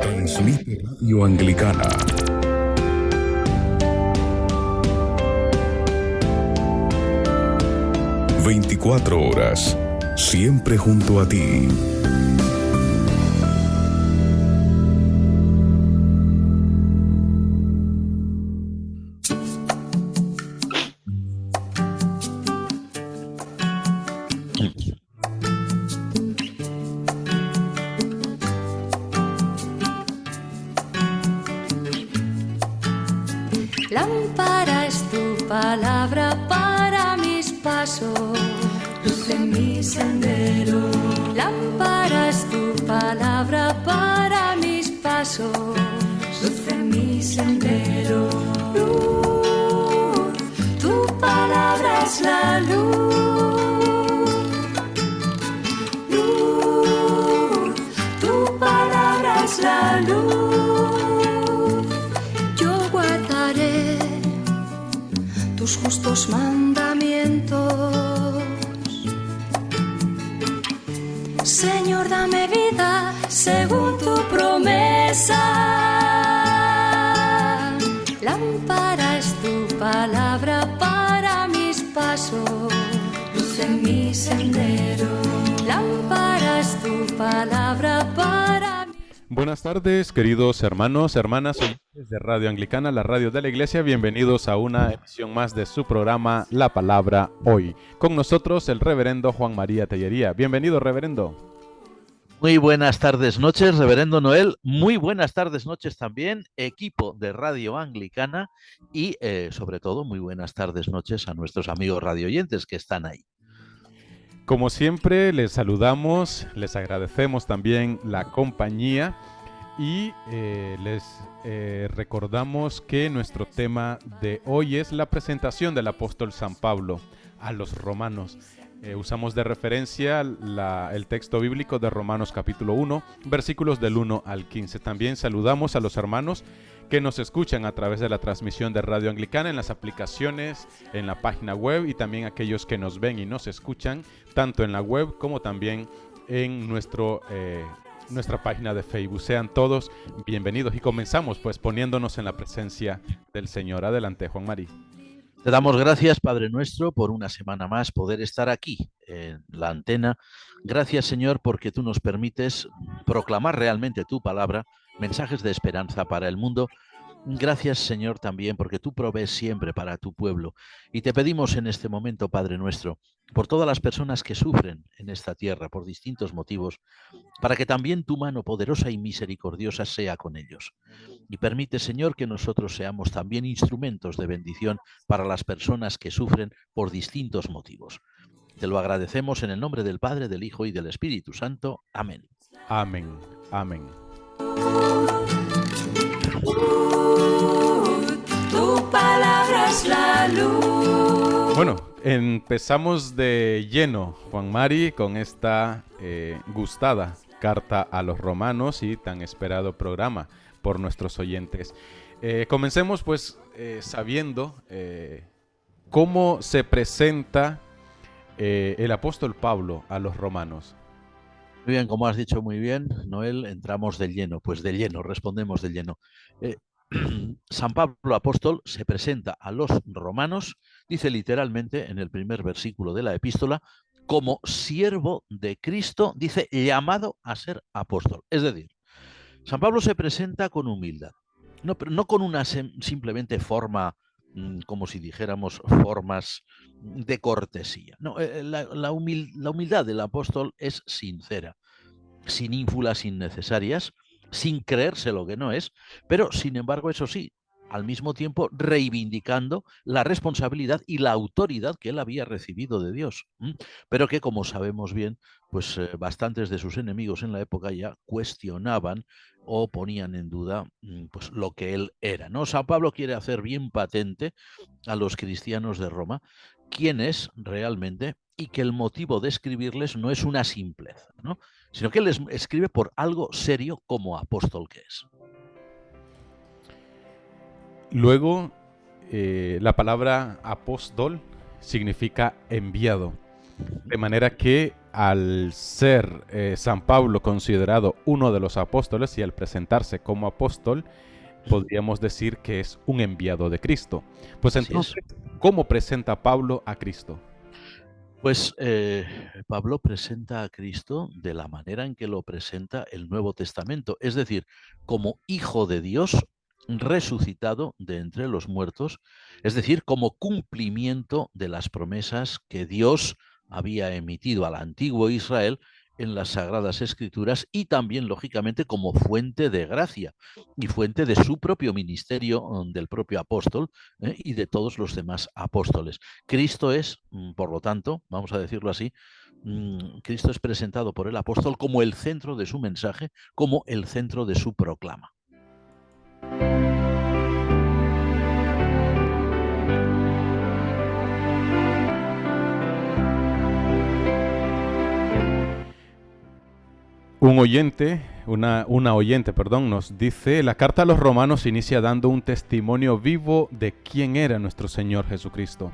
Transmite Radio Anglicana. 24 horas, siempre junto a ti. Lámpara es tu palabra para mis pasos, luz en mi sendero. Lámpara es tu palabra para mis pasos, luz en mi sendero. Luz, tu palabra es la luz. Luz, tu palabra es la luz. Tus justos mandamientos. Señor, dame vida según tu promesa. Lámpara es tu palabra para mis pasos, luz en mi sendero. Lámpara es tu palabra para... Buenas tardes, queridos hermanos, hermanas, oyentes de Radio Anglicana, la radio de la Iglesia. Bienvenidos a una emisión más de su programa La Palabra Hoy. Con nosotros el reverendo Juan María Tellería. Bienvenido, reverendo. Muy buenas tardes, noches, reverendo Noel. Muy buenas tardes, noches también, equipo de Radio Anglicana y, sobre todo, muy buenas tardes, noches a nuestros amigos radioyentes que están ahí. Como siempre, les saludamos, les agradecemos también la compañía y les recordamos que nuestro tema de hoy es la presentación del apóstol San Pablo a los romanos. Usamos de referencia el texto bíblico de Romanos capítulo 1, versículos del 1 al 15. También saludamos a los hermanos que nos escuchan a través de la transmisión de Radio Anglicana en las aplicaciones, en la página web, y también aquellos que nos ven y nos escuchan tanto en la web como también en nuestra página de Facebook. Sean todos bienvenidos y comenzamos pues poniéndonos en la presencia del Señor. Adelante, Juan María. Te damos gracias, Padre nuestro, por una semana más poder estar aquí en la antena. Gracias, Señor, porque tú nos permites proclamar realmente tu palabra, mensajes de esperanza para el mundo. Gracias, Señor, también porque tú provees siempre para tu pueblo. Y te pedimos en este momento, Padre nuestro, por todas las personas que sufren en esta tierra por distintos motivos, para que también tu mano poderosa y misericordiosa sea con ellos. Y permite, Señor, que nosotros seamos también instrumentos de bendición para las personas que sufren por distintos motivos. Te lo agradecemos en el nombre del Padre, del Hijo y del Espíritu Santo. Amén. Amén. Amén. Tu palabra es la luz. Bueno, empezamos de lleno, Juan Mari, con esta gustada carta a los romanos y tan esperado programa por nuestros oyentes. Comencemos pues sabiendo cómo se presenta el apóstol Pablo a los romanos. Muy bien, como has dicho muy bien, Noel, entramos del lleno. Pues del lleno, respondemos del lleno. San Pablo apóstol se presenta a los romanos, dice literalmente en el primer versículo de la epístola, como siervo de Cristo, dice, llamado a ser apóstol. Es decir, San Pablo se presenta con humildad, no con una simplemente forma, como si dijéramos formas de cortesía. No, la humildad del apóstol es sincera, sin ínfulas innecesarias, sin creerse lo que no es, pero sin embargo, eso sí, al mismo tiempo reivindicando la responsabilidad y la autoridad que él había recibido de Dios, pero que, como sabemos bien, pues bastantes de sus enemigos en la época ya cuestionaban o ponían en duda pues lo que él era, ¿no? San Pablo quiere hacer bien patente a los cristianos de Roma quién es realmente y que el motivo de escribirles no es una simpleza, ¿no? Sino que él les escribe por algo serio como apóstol que es. Luego, la palabra apóstol significa enviado, de manera que al ser San Pablo considerado uno de los apóstoles y al presentarse como apóstol, podríamos decir que es un enviado de Cristo. Pues entonces, ¿cómo presenta Pablo a Cristo? Pues Pablo presenta a Cristo de la manera en que lo presenta el Nuevo Testamento, es decir, como Hijo de Dios resucitado de entre los muertos, es decir, como cumplimiento de las promesas que Dios había emitido al antiguo Israel en las Sagradas Escrituras y también, lógicamente, como fuente de gracia y fuente de su propio ministerio, del propio apóstol y de todos los demás apóstoles. Cristo es, por lo tanto, vamos a decirlo así, Cristo es presentado por el apóstol como el centro de su mensaje, como el centro de su proclama. Una oyente, nos dice: la carta a los romanos inicia dando un testimonio vivo de quién era nuestro Señor Jesucristo.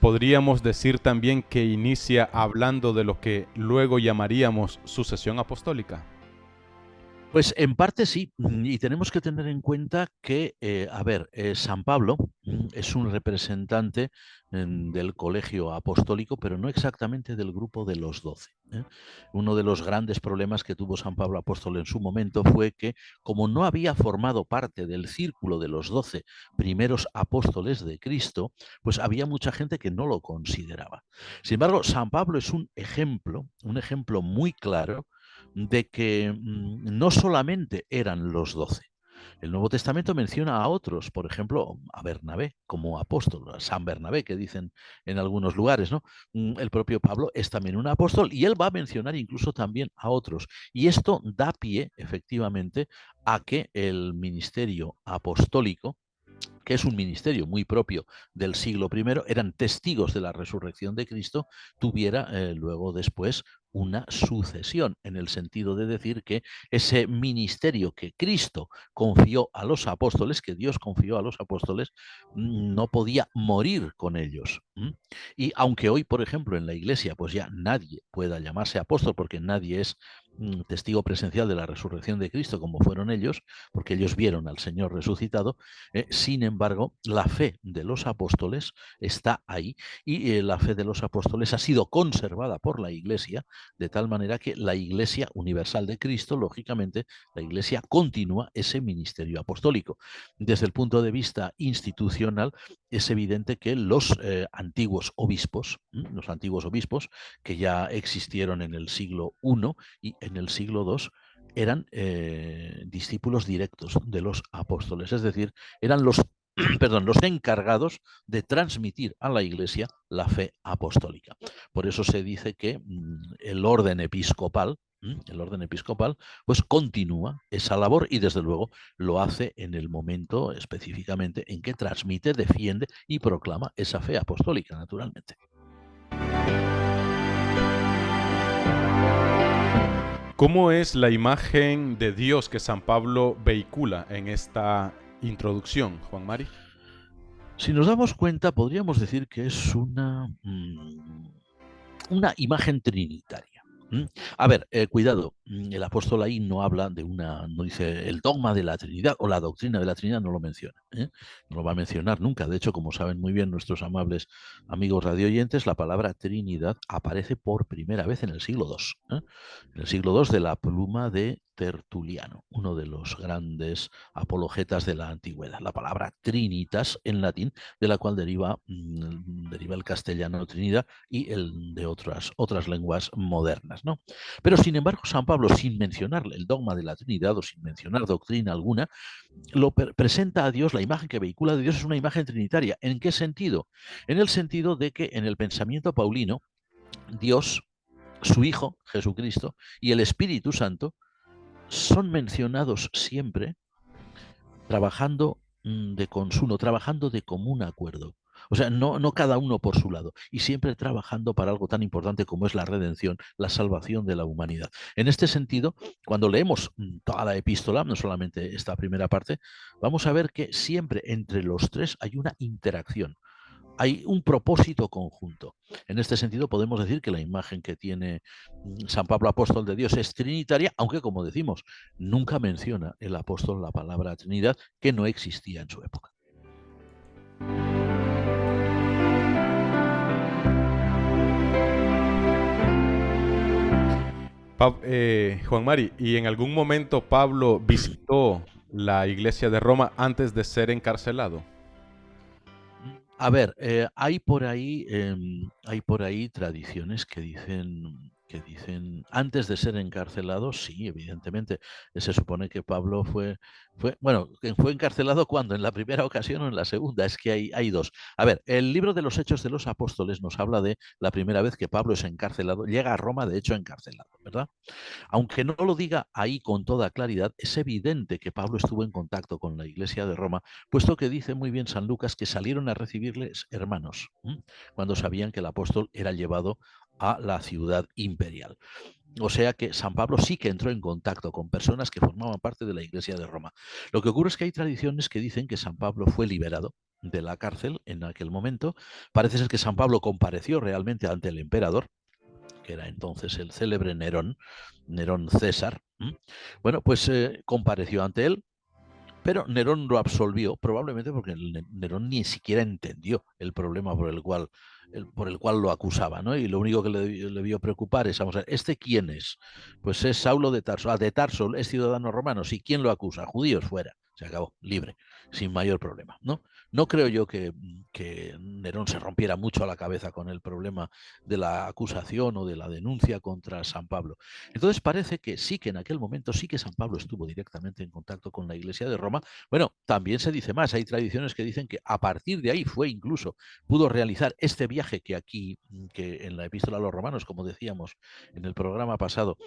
¿Podríamos decir también que inicia hablando de lo que luego llamaríamos sucesión apostólica? Pues en parte sí, y tenemos que tener en cuenta que, San Pablo es un representante del colegio apostólico, pero no exactamente del grupo de los 12. Uno de los grandes problemas que tuvo San Pablo apóstol en su momento fue que, como no había formado parte del círculo de los 12 primeros apóstoles de Cristo, pues había mucha gente que no lo consideraba. Sin embargo, San Pablo es un ejemplo muy claro de que no solamente eran los 12. El Nuevo Testamento menciona a otros, por ejemplo, a Bernabé como apóstol, a San Bernabé, que dicen en algunos lugares, ¿no? El propio Pablo es también un apóstol y él va a mencionar incluso también a otros. Y esto da pie, efectivamente, a que el ministerio apostólico, que es un ministerio muy propio del siglo I, eran testigos de la resurrección de Cristo, tuviera luego después una sucesión, en el sentido de decir que ese ministerio que Cristo confió a los apóstoles, que Dios confió a los apóstoles, no podía morir con ellos. Y aunque hoy, por ejemplo, en la Iglesia, pues ya nadie pueda llamarse apóstol, porque nadie es testigo presencial de la resurrección de Cristo como fueron ellos, porque ellos vieron al Señor resucitado, sin embargo, la fe de los apóstoles está ahí y la fe de los apóstoles ha sido conservada por la Iglesia, de tal manera que la Iglesia universal de Cristo, lógicamente, la Iglesia continúa ese ministerio apostólico. Desde el punto de vista institucional, es evidente que los antiguos obispos, que ya existieron en el siglo I y en el siglo II, eran discípulos directos de los apóstoles, es decir, eran los los encargados de transmitir a la Iglesia la fe apostólica. Por eso se dice que el orden episcopal, pues continúa esa labor y desde luego lo hace en el momento específicamente en que transmite, defiende y proclama esa fe apostólica, naturalmente. ¿Cómo es la imagen de Dios que San Pablo vehicula en esta introducción, Juan Mari? Si nos damos cuenta, podríamos decir que es una imagen trinitaria. A ver, cuidado, el apóstol ahí no habla de no dice el dogma de la Trinidad o la doctrina de la Trinidad, no lo menciona, no lo va a mencionar nunca. De hecho, como saben muy bien nuestros amables amigos radioyentes, la palabra Trinidad aparece por primera vez en el siglo II, en el siglo II de la pluma de Tertuliano, uno de los grandes apologetas de la antigüedad. La palabra Trinitas en latín, de la cual deriva el castellano Trinidad y el de otras lenguas modernas, ¿no? Pero sin embargo, San Pablo, sin mencionar el dogma de la Trinidad o sin mencionar doctrina alguna, lo presenta a Dios, la imagen que vehicula de Dios es una imagen trinitaria. ¿En qué sentido? En el sentido de que en el pensamiento paulino, Dios, su Hijo, Jesucristo, y el Espíritu Santo son mencionados siempre trabajando de consuno, trabajando de común acuerdo. O sea, no cada uno por su lado, y siempre trabajando para algo tan importante como es la redención, la salvación de la humanidad. En este sentido, cuando leemos toda la epístola, no solamente esta primera parte, vamos a ver que siempre entre los tres hay una interacción. hay un propósito conjunto. En este sentido, podemos decir que la imagen que tiene San Pablo apóstol de Dios es trinitaria, aunque, como decimos, nunca menciona el apóstol la palabra Trinidad, que no existía en su época. Juan Mari, ¿y en algún momento Pablo visitó la iglesia de Roma antes de ser encarcelado? A ver, hay por ahí tradiciones que dicen, antes de ser encarcelado, sí, evidentemente. Se supone que Pablo fue encarcelado ¿cuándo? ¿En la primera ocasión o en la segunda? Es que hay dos. A ver, el libro de los Hechos de los Apóstoles nos habla de la primera vez que Pablo es encarcelado, llega a Roma, de hecho, encarcelado, ¿verdad? Aunque no lo diga ahí con toda claridad, es evidente que Pablo estuvo en contacto con la iglesia de Roma, puesto que dice muy bien San Lucas que salieron a recibirles hermanos, cuando sabían que el apóstol era llevado a la ciudad imperial. O sea que San Pablo sí que entró en contacto con personas que formaban parte de la iglesia de Roma. Lo que ocurre es que hay tradiciones que dicen que San Pablo fue liberado de la cárcel en aquel momento. Parece ser que San Pablo compareció realmente ante el emperador, que era entonces el célebre Nerón César. Bueno, pues compareció ante él, pero Nerón lo absolvió, probablemente porque Nerón ni siquiera entendió el problema por el cual lo acusaba, ¿no? Y lo único que le debió preocupar es, vamos a ver, ¿este quién es? Pues es Saulo de Tarso. Ah, de Tarso es ciudadano romano. ¿Y quién lo acusa? Judíos, fuera. Se acabó, libre, sin mayor problema, ¿no? No creo yo que Nerón se rompiera mucho la cabeza con el problema de la acusación o de la denuncia contra San Pablo. Entonces parece que sí que en aquel momento sí que San Pablo estuvo directamente en contacto con la iglesia de Roma. Bueno, también se dice más, hay tradiciones que dicen que a partir de ahí pudo realizar este viaje que en la epístola a los romanos, como decíamos en el programa pasado,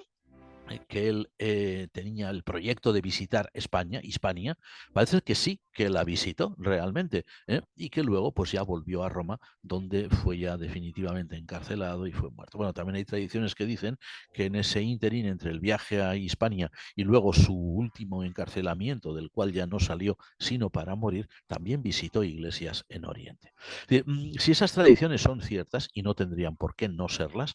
que él tenía el proyecto de visitar Hispania, parece que sí, que la visitó realmente, y que luego pues ya volvió a Roma, donde fue ya definitivamente encarcelado y fue muerto. Bueno, también hay tradiciones que dicen que en ese ínterin entre el viaje a Hispania y luego su último encarcelamiento, del cual ya no salió sino para morir, también visitó iglesias en Oriente. Si esas tradiciones son ciertas, y no tendrían por qué no serlas,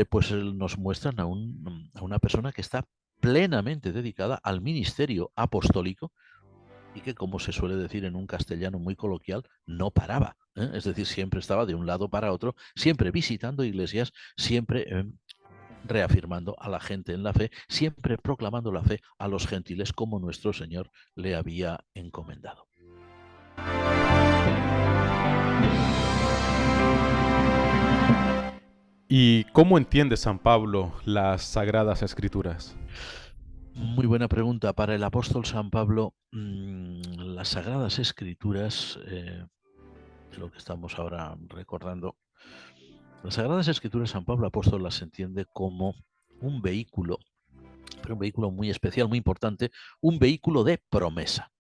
pues nos muestran a una persona que está plenamente dedicada al ministerio apostólico y que, como se suele decir en un castellano muy coloquial, no paraba. Es decir, siempre estaba de un lado para otro, siempre visitando iglesias, siempre reafirmando a la gente en la fe, siempre proclamando la fe a los gentiles como nuestro Señor le había encomendado. ¿Y cómo entiende San Pablo las Sagradas Escrituras? Muy buena pregunta. Para el apóstol San Pablo, las Sagradas Escrituras, lo que estamos ahora recordando, las Sagradas Escrituras San Pablo apóstol las entiende como un vehículo, pero un vehículo muy especial, muy importante, un vehículo de promesa.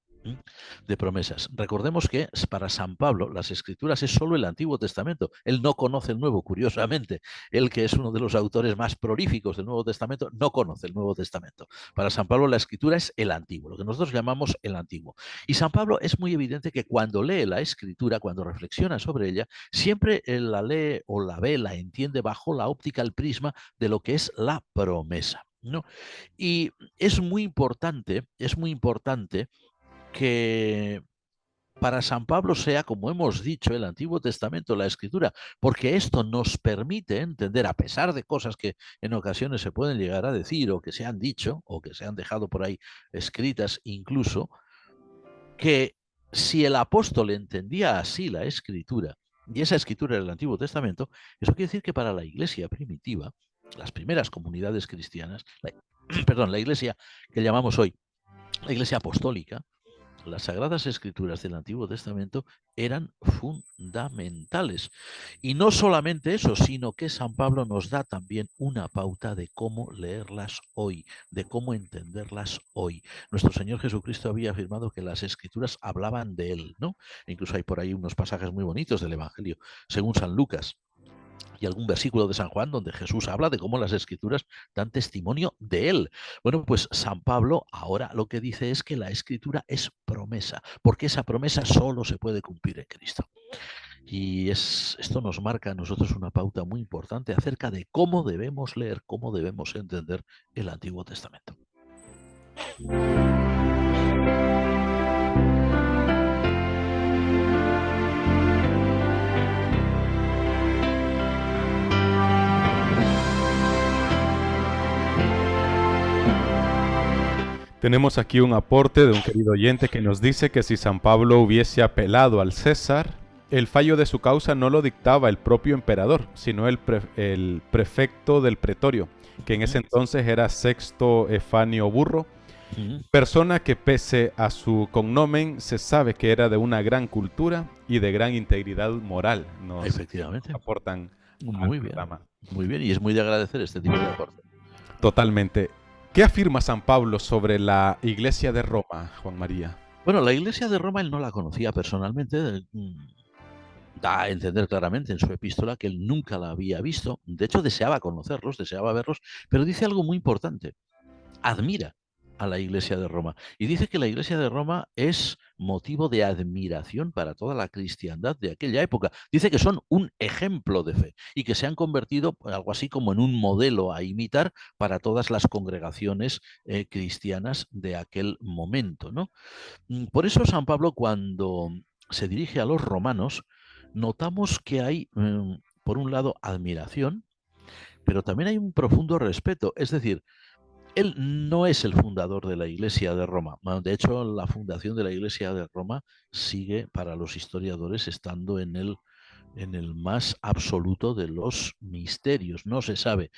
De promesas. Recordemos que para San Pablo las Escrituras es solo el Antiguo Testamento. Él no conoce el Nuevo, curiosamente. Él, que es uno de los autores más prolíficos del Nuevo Testamento, no conoce el Nuevo Testamento. Para San Pablo la Escritura es el Antiguo, lo que nosotros llamamos el Antiguo. Y San Pablo es muy evidente que cuando lee la Escritura, cuando reflexiona sobre ella, siempre la lee o la ve, la entiende bajo la óptica, el prisma de lo que es la promesa, ¿no? Y es muy importante que para San Pablo sea, como hemos dicho, el Antiguo Testamento, la Escritura, porque esto nos permite entender, a pesar de cosas que en ocasiones se pueden llegar a decir o que se han dicho o que se han dejado por ahí escritas incluso, que si el apóstol entendía así la Escritura, y esa Escritura era el Antiguo Testamento, eso quiere decir que para la iglesia primitiva, las primeras comunidades cristianas, la iglesia que llamamos hoy la iglesia apostólica, las Sagradas Escrituras del Antiguo Testamento eran fundamentales. Y no solamente eso, sino que San Pablo nos da también una pauta de cómo leerlas hoy, de cómo entenderlas hoy. Nuestro Señor Jesucristo había afirmado que las Escrituras hablaban de Él, ¿no? Incluso hay por ahí unos pasajes muy bonitos del Evangelio, según San Lucas, y algún versículo de San Juan donde Jesús habla de cómo las Escrituras dan testimonio de él. Bueno, pues San Pablo ahora lo que dice es que la Escritura es promesa, porque esa promesa solo se puede cumplir en Cristo. Y esto nos marca a nosotros una pauta muy importante acerca de cómo debemos leer, cómo debemos entender el Antiguo Testamento. Tenemos aquí un aporte de un querido oyente que nos dice que si San Pablo hubiese apelado al César, el fallo de su causa no lo dictaba el propio emperador, sino el prefecto del pretorio, que en ese entonces era Sexto Efanio Burro, persona que pese a su cognomen se sabe que era de una gran cultura y de gran integridad moral. Nos Efectivamente. aportan Muy al bien, programa. muy bien, y es muy de agradecer este tipo de aporte. Totalmente. ¿Qué afirma San Pablo sobre la Iglesia de Roma, Juan María? Bueno, la Iglesia de Roma él no la conocía personalmente. Da a entender claramente en su epístola que él nunca la había visto. De hecho, deseaba conocerlos, deseaba verlos, pero dice algo muy importante. Admira a la Iglesia de Roma. Y dice que la Iglesia de Roma es motivo de admiración para toda la cristiandad de aquella época. Dice que son un ejemplo de fe y que se han convertido algo así como en un modelo a imitar para todas las congregaciones cristianas de aquel momento, ¿no? Por eso San Pablo, cuando se dirige a los romanos, notamos que hay, por un lado, admiración, pero también hay un profundo respeto. Es decir, él no es el fundador de la Iglesia de Roma. De hecho, la fundación de la Iglesia de Roma sigue para los historiadores estando en el más absoluto de los misterios. No se sabe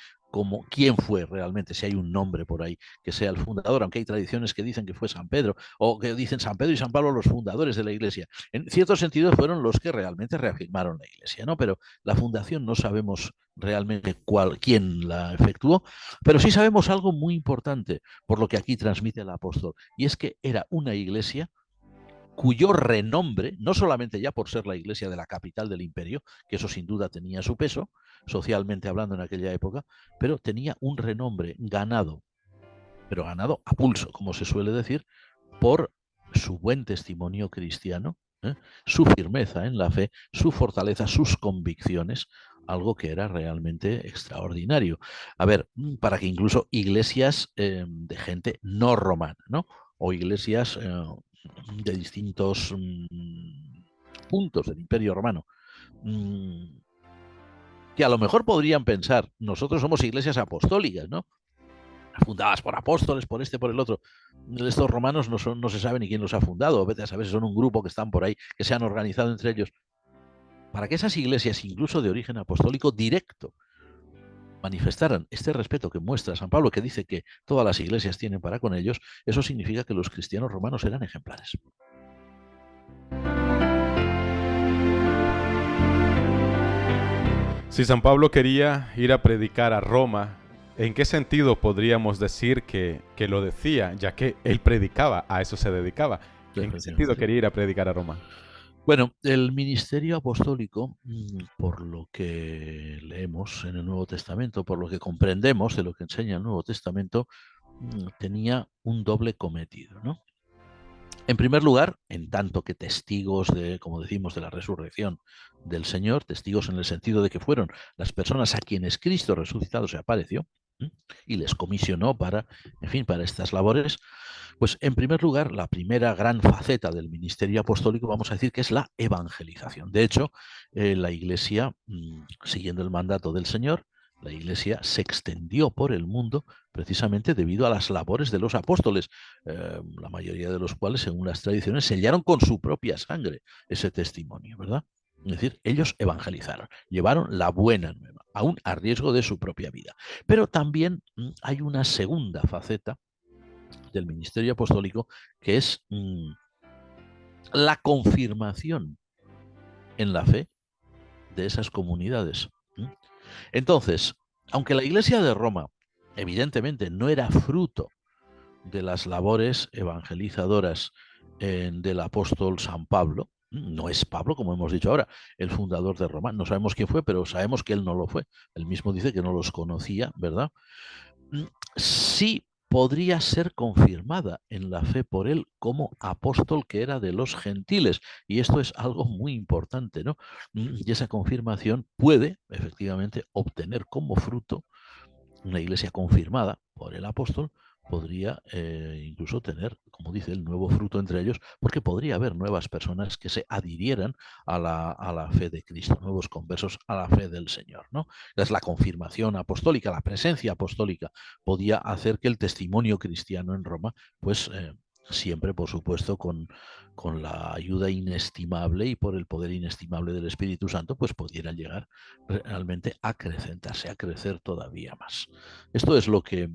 quién fue realmente, si hay un nombre por ahí que sea el fundador, aunque hay tradiciones que dicen que fue San Pedro, o que dicen San Pedro y San Pablo los fundadores de la Iglesia. En cierto sentido fueron los que realmente reafirmaron la Iglesia, ¿no? Pero la fundación no sabemos realmente quién la efectuó, pero sí sabemos algo muy importante por lo que aquí transmite el apóstol, y es que era una iglesia cuyo renombre, no solamente ya por ser la iglesia de la capital del imperio, que eso sin duda tenía su peso, socialmente hablando en aquella época, pero tenía un renombre ganado, pero ganado a pulso, como se suele decir, por su buen testimonio cristiano, su firmeza en la fe, su fortaleza, sus convicciones, algo que era realmente extraordinario. A ver, para que incluso iglesias de gente no romana, ¿no? O iglesias de distintos puntos del Imperio Romano, que a lo mejor podrían pensar, nosotros somos iglesias apostólicas, ¿no? Fundadas por apóstoles, por este, por el otro. Estos romanos no se sabe ni quién los ha fundado, vete a saber si son un grupo que están por ahí, que se han organizado entre ellos. Para que esas iglesias, incluso de origen apostólico directo, manifestaran este respeto que muestra San Pablo, que dice que todas las iglesias tienen para con ellos, eso significa que los cristianos romanos eran ejemplares. Si San Pablo quería ir a predicar a Roma, ¿en qué sentido podríamos decir que lo decía, ya que él predicaba, a eso se dedicaba? ¿En qué sentido quería ir a predicar a Roma? Bueno, el ministerio apostólico, por lo que leemos en el Nuevo Testamento, por lo que comprendemos de lo que enseña el Nuevo Testamento, tenía un doble cometido, ¿no? En primer lugar, en tanto que testigos de, como decimos, de la resurrección del Señor, testigos en el sentido de que fueron las personas a quienes Cristo resucitado se apareció y les comisionó para, en fin, para estas labores, pues en primer lugar, la primera gran faceta del ministerio apostólico, vamos a decir que es la evangelización. De hecho, la Iglesia, siguiendo el mandato del Señor, la Iglesia se extendió por el mundo precisamente debido a las labores de los apóstoles, la mayoría de los cuales, según las tradiciones, sellaron con su propia sangre ese testimonio, ¿verdad? Es decir, ellos evangelizaron, llevaron la buena nueva, aún a riesgo de su propia vida. Pero también hay una segunda faceta del ministerio apostólico, que es la confirmación en la fe de esas comunidades. Entonces, aunque la Iglesia de Roma evidentemente no era fruto de las labores evangelizadoras del apóstol San Pablo, no es Pablo, como hemos dicho ahora, el fundador de Roma, no sabemos quién fue, pero sabemos que él no lo fue. Él mismo dice que no los conocía, ¿verdad? Sí podría ser confirmada en la fe por él como apóstol que era de los gentiles. Y esto es algo muy importante, ¿no? Y esa confirmación puede efectivamente obtener como fruto una iglesia confirmada por el apóstol, podría incluso tener, como dice, el nuevo fruto entre ellos, porque podría haber nuevas personas que se adhirieran a la fe de Cristo, nuevos conversos a la fe del Señor, ¿no? Entonces, la confirmación apostólica, la presencia apostólica, podía hacer que el testimonio cristiano en Roma, pues siempre, por supuesto, con la ayuda inestimable y por el poder inestimable del Espíritu Santo, pues pudieran llegar realmente a acrecentarse, a crecer todavía más. Esto es lo que,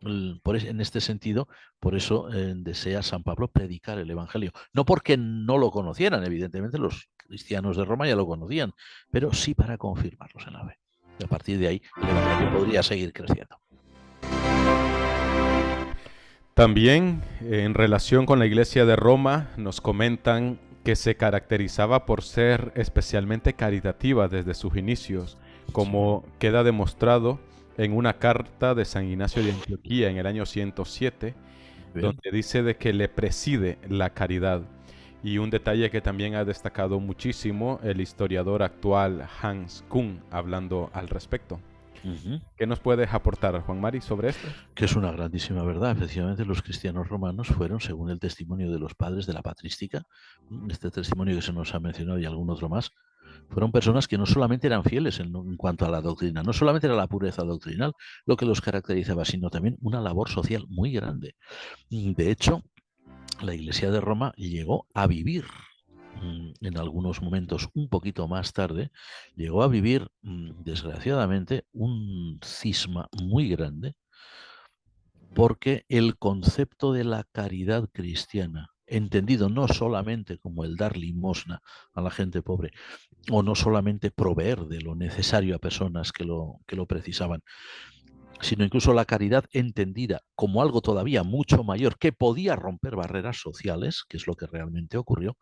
en este sentido, por eso desea San Pablo predicar el Evangelio. No porque no lo conocieran, evidentemente los cristianos de Roma ya lo conocían, pero sí para confirmarlos en la fe. Y a partir de ahí el Evangelio podría seguir creciendo. También en relación con la Iglesia de Roma nos comentan que se caracterizaba por ser especialmente caritativa desde sus inicios, como queda demostrado en una carta de San Ignacio de Antioquía en el año 107, Bien. donde dice de que le preside la caridad. Y un detalle que también ha destacado muchísimo el historiador actual Hans Kuhn, hablando al respecto. ¿Qué nos puedes aportar, Juan Mari, sobre esto? Que es una grandísima verdad. Efectivamente, los cristianos romanos fueron, según el testimonio de los padres de la patrística, este testimonio que se nos ha mencionado y algún otro más, fueron personas que no solamente eran fieles en cuanto a la doctrina, no solamente era la pureza doctrinal lo que los caracterizaba, sino también una labor social muy grande. De hecho, la Iglesia de Roma llegó a vivir en algunos momentos un poquito más tarde, llegó a vivir, desgraciadamente, un cisma muy grande, porque el concepto de la caridad cristiana, entendido no solamente como el dar limosna a la gente pobre, o no solamente proveer de lo necesario a personas que lo precisaban, sino incluso la caridad entendida como algo todavía mucho mayor que podía romper barreras sociales, que es lo que realmente ocurrió.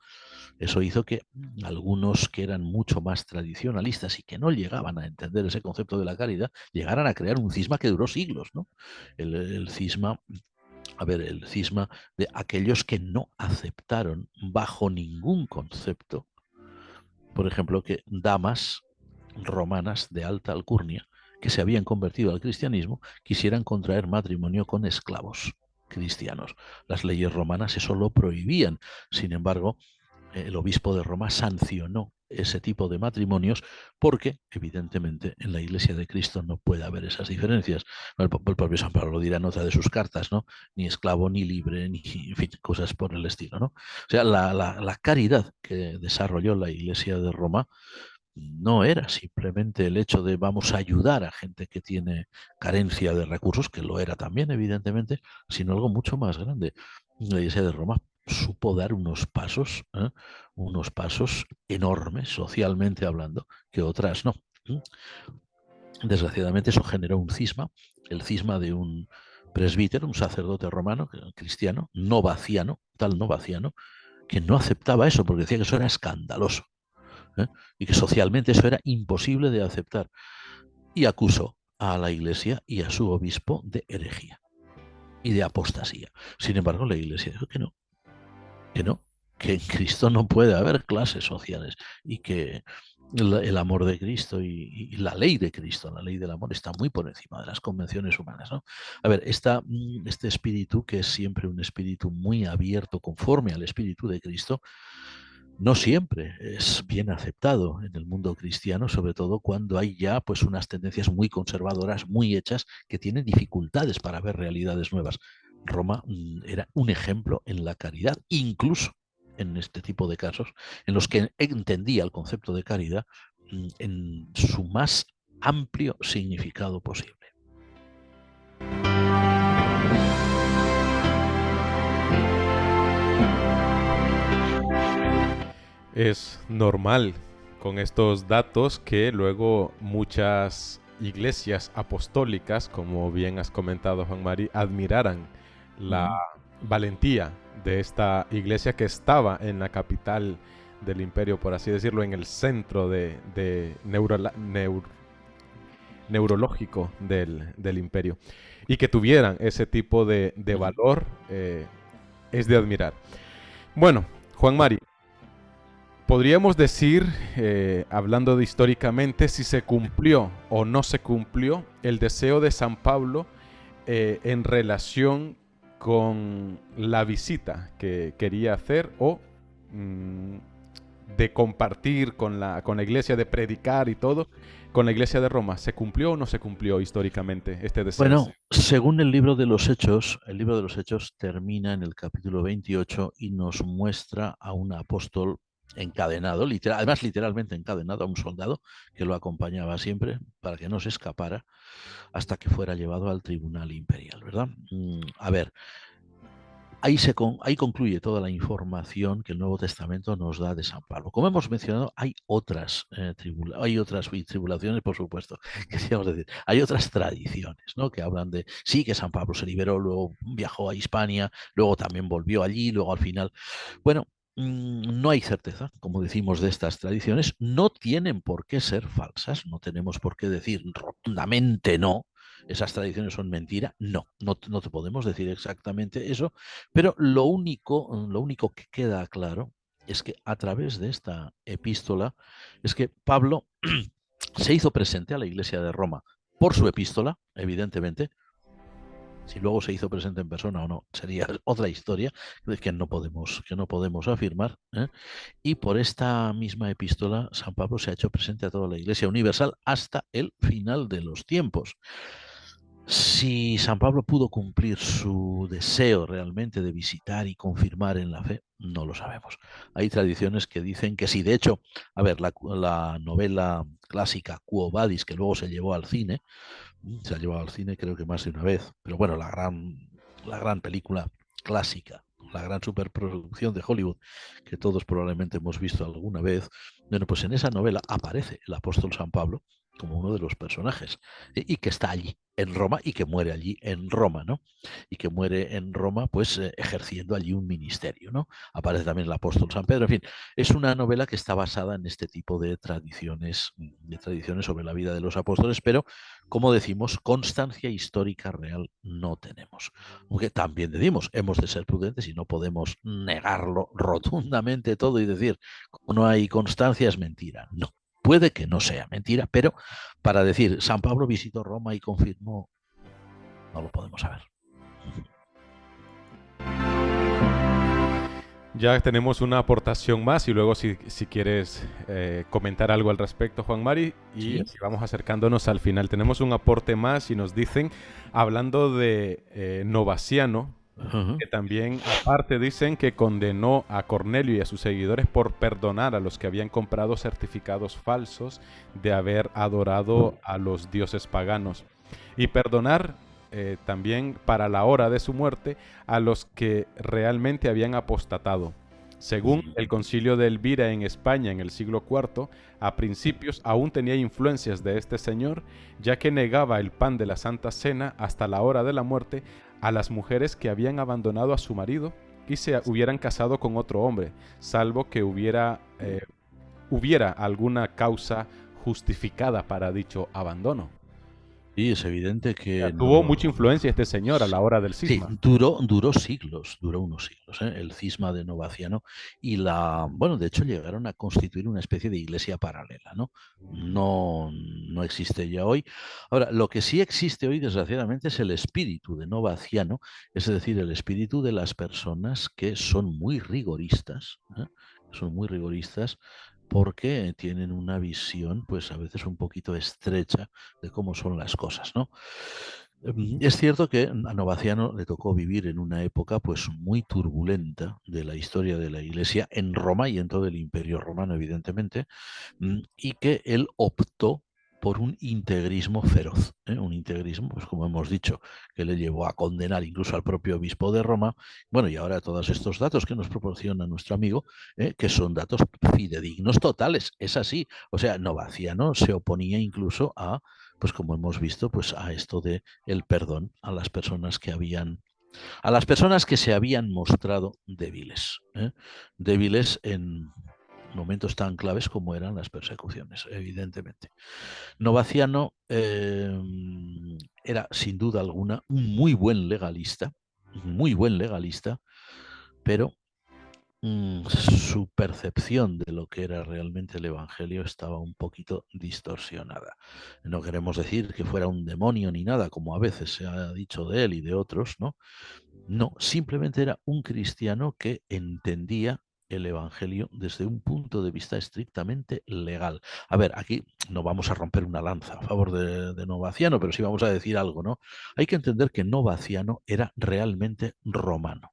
Eso hizo que algunos que eran mucho más tradicionalistas y que no llegaban a entender ese concepto de la caridad, llegaran a crear un cisma que duró siglos, ¿no? El cisma de aquellos que no aceptaron bajo ningún concepto, por ejemplo, que damas romanas de alta alcurnia que se habían convertido al cristianismo quisieran contraer matrimonio con esclavos cristianos. Las leyes romanas eso lo prohibían. Sin embargo, el obispo de Roma sancionó ese tipo de matrimonios porque, evidentemente, en la Iglesia de Cristo no puede haber esas diferencias. El propio San Pablo lo dirá en otra de sus cartas, ¿no? Ni esclavo, ni libre, ni en fin, cosas por el estilo, ¿no? O sea, la caridad que desarrolló la Iglesia de Roma no era simplemente el hecho de vamos a ayudar a gente que tiene carencia de recursos, que lo era también, evidentemente, sino algo mucho más grande. La Iglesia de Roma supo dar unos pasos enormes, socialmente hablando, que otras no. Desgraciadamente eso generó un cisma, el cisma de un presbítero, un sacerdote romano, cristiano, novaciano, que no aceptaba eso porque decía que eso era escandaloso. Y que socialmente eso era imposible de aceptar, y acusó a la Iglesia y a su obispo de herejía y de apostasía. Sin embargo, la Iglesia dijo que no, que en Cristo no puede haber clases sociales y que el amor de Cristo y la ley de Cristo, la ley del amor, está muy por encima de las convenciones humanas, ¿no? A ver, este espíritu, que es siempre un espíritu muy abierto conforme al espíritu de Cristo, no siempre es bien aceptado en el mundo cristiano, sobre todo cuando hay ya pues unas tendencias muy conservadoras, muy hechas, que tienen dificultades para ver realidades nuevas. Roma era un ejemplo en la caridad, incluso en este tipo de casos, en los que entendía el concepto de caridad en su más amplio significado posible. Es normal con estos datos que luego muchas iglesias apostólicas, como bien has comentado, Juan Mari, admiraran la valentía de esta iglesia que estaba en la capital del imperio, por así decirlo, en el centro de neurológico del imperio. Y que tuvieran ese tipo de valor es de admirar. Bueno, Juan Mari, podríamos decir, hablando de históricamente, si se cumplió o no se cumplió el deseo de San Pablo en relación con la visita que quería hacer o de compartir con la iglesia, de predicar y todo, con la iglesia de Roma. ¿Se cumplió o no se cumplió históricamente este deseo? Bueno, según el libro de los Hechos termina en el capítulo 28 y nos muestra a un apóstol encadenado, además literalmente encadenado a un soldado que lo acompañaba siempre para que no se escapara hasta que fuera llevado al tribunal imperial, ¿verdad? A ver, ahí concluye toda la información que el Nuevo Testamento nos da de San Pablo. Como hemos mencionado, hay otras tribulaciones, por supuesto, queríamos decir, hay otras tradiciones, ¿no? Que hablan de, sí, que San Pablo se liberó, luego viajó a Hispania, luego también volvió allí, luego al final. Bueno, no hay certeza, como decimos, de estas tradiciones. No tienen por qué ser falsas, no tenemos por qué decir rotundamente no. Esas tradiciones son mentira. No te podemos decir exactamente eso, pero lo único que queda claro es que a través de esta epístola es que Pablo se hizo presente a la iglesia de Roma por su epístola, evidentemente. Si luego se hizo presente en persona o no, sería otra historia que no podemos afirmar, ¿eh? Y por esta misma epístola, San Pablo se ha hecho presente a toda la Iglesia universal hasta el final de los tiempos. Si San Pablo pudo cumplir su deseo realmente de visitar y confirmar en la fe, no lo sabemos. Hay tradiciones que dicen que sí. De hecho, a ver, la novela clásica Quo Vadis, que luego se llevó al cine, se ha llevado al cine creo que más de una vez, pero bueno, la gran película clásica, la gran superproducción de Hollywood que todos probablemente hemos visto alguna vez, bueno, pues en esa novela aparece el apóstol San Pablo como uno de los personajes y que está allí en Roma y que muere allí en Roma, ¿no? Y que muere en Roma pues ejerciendo allí un ministerio, ¿no? Aparece también el apóstol San Pedro, en fin, es una novela que está basada en este tipo de tradiciones sobre la vida de los apóstoles, pero como decimos, constancia histórica real no tenemos. Aunque también decimos, hemos de ser prudentes y no podemos negarlo rotundamente todo y decir, no hay constancia, es mentira. No. Puede que no sea mentira, pero para decir San Pablo visitó Roma y confirmó, no lo podemos saber. Ya tenemos una aportación más y luego si quieres comentar algo al respecto, Juan Mari, y Sí. así vamos acercándonos al final. Tenemos un aporte más y nos dicen, hablando de Novaciano, que también aparte dicen que condenó a Cornelio y a sus seguidores por perdonar a los que habían comprado certificados falsos de haber adorado a los dioses paganos y perdonar también para la hora de su muerte a los que realmente habían apostatado. Según el concilio de Elvira en España en el siglo IV, a principios aún tenía influencias de este señor, ya que negaba el pan de la Santa Cena hasta la hora de la muerte a las mujeres que habían abandonado a su marido y se hubieran casado con otro hombre, salvo que hubiera alguna causa justificada para dicho abandono. Sí, es evidente que Tuvo mucha influencia este señor a la hora del Sí, cisma. duró unos siglos, el cisma de Novaciano y bueno, de hecho llegaron a constituir una especie de iglesia paralela, ¿no? No existe ya hoy. Ahora, lo que sí existe hoy, desgraciadamente, es el espíritu de Novaciano, es decir, el espíritu de las personas que son muy rigoristas, ¿eh? Son muy rigoristas porque tienen una visión, pues a veces un poquito estrecha de cómo son las cosas, ¿no? Es cierto que a Novaciano le tocó vivir en una época pues muy turbulenta de la historia de la Iglesia en Roma y en todo el Imperio Romano, evidentemente, y que él optó por un integrismo feroz, un integrismo, pues como hemos dicho, que le llevó a condenar incluso al propio obispo de Roma. Bueno, y ahora todos estos datos que nos proporciona nuestro amigo, que son datos fidedignos totales, es así. O sea, Novaciano se oponía incluso a, pues como hemos visto, pues a esto de el perdón a las personas que se habían mostrado débiles, débiles en momentos tan claves como eran las persecuciones, evidentemente. Novaciano era sin duda alguna un muy buen legalista, pero su percepción de lo que era realmente el Evangelio estaba un poquito distorsionada. No queremos decir que fuera un demonio ni nada, como a veces se ha dicho de él y de otros, ¿no? No, simplemente era un cristiano que entendía el Evangelio desde un punto de vista estrictamente legal. A ver, aquí no vamos a romper una lanza a favor de Novaciano, pero sí vamos a decir algo, ¿no? Hay que entender que Novaciano era realmente romano.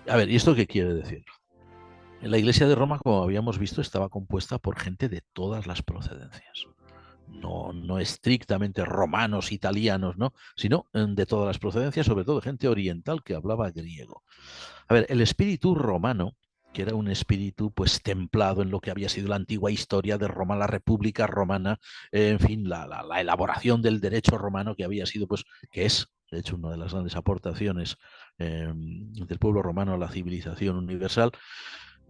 A ver, ¿y esto qué quiere decir? La Iglesia de Roma, como habíamos visto, estaba compuesta por gente de todas las procedencias. No estrictamente romanos, italianos, ¿no? Sino de todas las procedencias, sobre todo gente oriental que hablaba griego. A ver, el espíritu romano, que era un espíritu pues templado en lo que había sido la antigua historia de Roma, la República Romana, en fin, la elaboración del derecho romano que había sido, pues, que es, de hecho, una de las grandes aportaciones del pueblo romano a la civilización universal.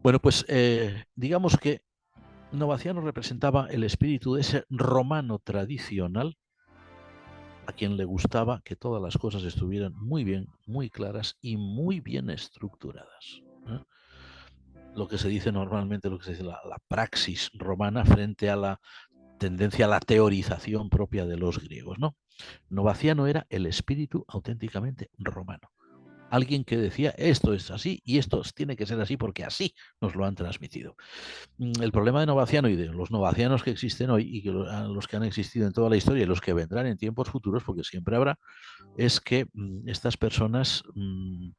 Bueno, pues digamos que Novaciano representaba el espíritu de ese romano tradicional a quien le gustaba que todas las cosas estuvieran muy bien, muy claras y muy bien estructuradas. Lo que se dice normalmente, lo que se dice la praxis romana frente a la tendencia a la teorización propia de los griegos, ¿no? Novaciano era el espíritu auténticamente romano. Alguien que decía, esto es así y esto tiene que ser así porque así nos lo han transmitido. El problema de Novaciano y de los novacianos que existen hoy y que los que han existido en toda la historia y los que vendrán en tiempos futuros, porque siempre habrá, es que estas personas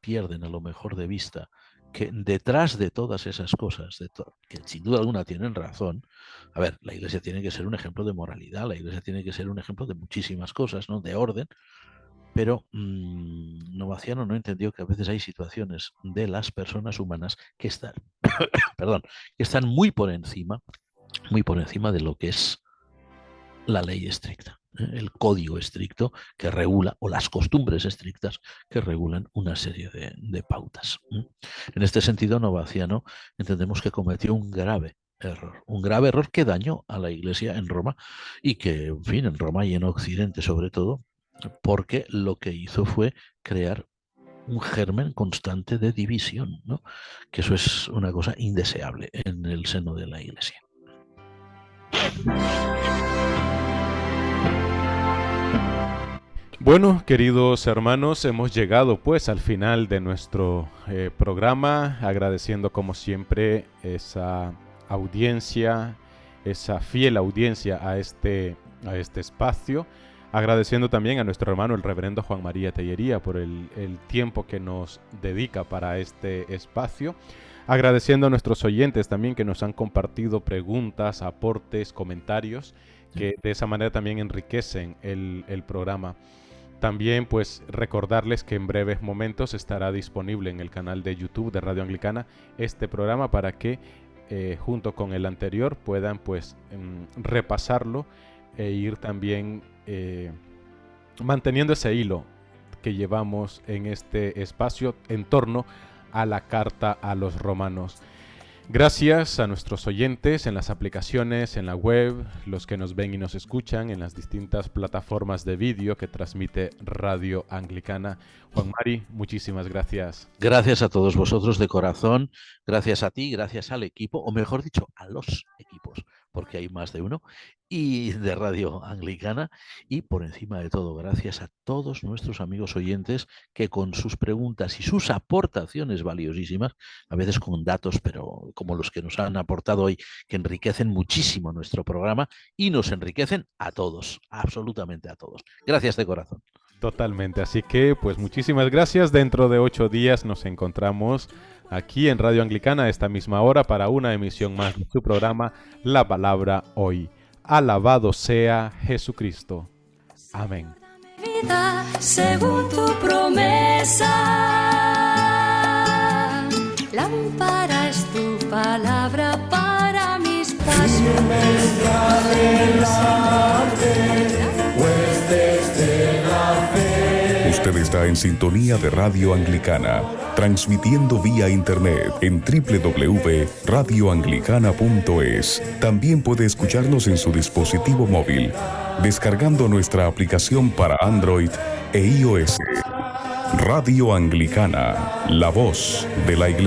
pierden a lo mejor de vista que detrás de todas esas cosas, que sin duda alguna tienen razón, a ver, la Iglesia tiene que ser un ejemplo de moralidad, la Iglesia tiene que ser un ejemplo de muchísimas cosas, ¿no? De orden, pero Novaciano no entendió que a veces hay situaciones de las personas humanas que están, perdón, que están muy por encima de lo que es la ley estricta, el código estricto que regula, o las costumbres estrictas que regulan una serie de pautas. En este sentido, Novaciano entendemos que cometió un grave error que dañó a la Iglesia en Roma y que, en fin, en Roma y en Occidente sobre todo, porque lo que hizo fue crear un germen constante de división, ¿no? Que eso es una cosa indeseable en el seno de la Iglesia. Bueno, queridos hermanos, hemos llegado pues al final de nuestro programa, agradeciendo como siempre esa audiencia, esa fiel audiencia a este espacio. Agradeciendo también a nuestro hermano el reverendo Juan María Tellería por el tiempo que nos dedica para este espacio. Agradeciendo a nuestros oyentes también que nos han compartido preguntas, aportes, comentarios, que de esa manera también enriquecen el programa. También pues recordarles que en breves momentos estará disponible en el canal de YouTube de Radio Anglicana este programa para que junto con el anterior puedan pues repasarlo e ir también manteniendo ese hilo que llevamos en este espacio en torno a la carta a los romanos. Gracias a nuestros oyentes en las aplicaciones, en la web, los que nos ven y nos escuchan en las distintas plataformas de vídeo que transmite Radio Anglicana. Juan Mari, muchísimas gracias. Gracias a todos vosotros de corazón, gracias a ti, gracias al equipo, o mejor dicho, a los equipos, porque hay más de uno, y de Radio Anglicana, y por encima de todo, gracias a todos nuestros amigos oyentes que con sus preguntas y sus aportaciones valiosísimas, a veces con datos, pero como los que nos han aportado hoy, que enriquecen muchísimo nuestro programa y nos enriquecen a todos, absolutamente a todos. Gracias de corazón. Totalmente, así que pues muchísimas gracias. Dentro de 8 días nos encontramos aquí en Radio Anglicana a esta misma hora para una emisión más de su programa La Palabra Hoy. Alabado sea Jesucristo. Amén. Vida según tu promesa, lámpara es tu palabra para mis pasos. Usted está está en sintonía de Radio Anglicana, transmitiendo vía internet en www.radioanglicana.es. También puede escucharnos en su dispositivo móvil, descargando nuestra aplicación para Android e iOS. Radio Anglicana, la voz de la Iglesia.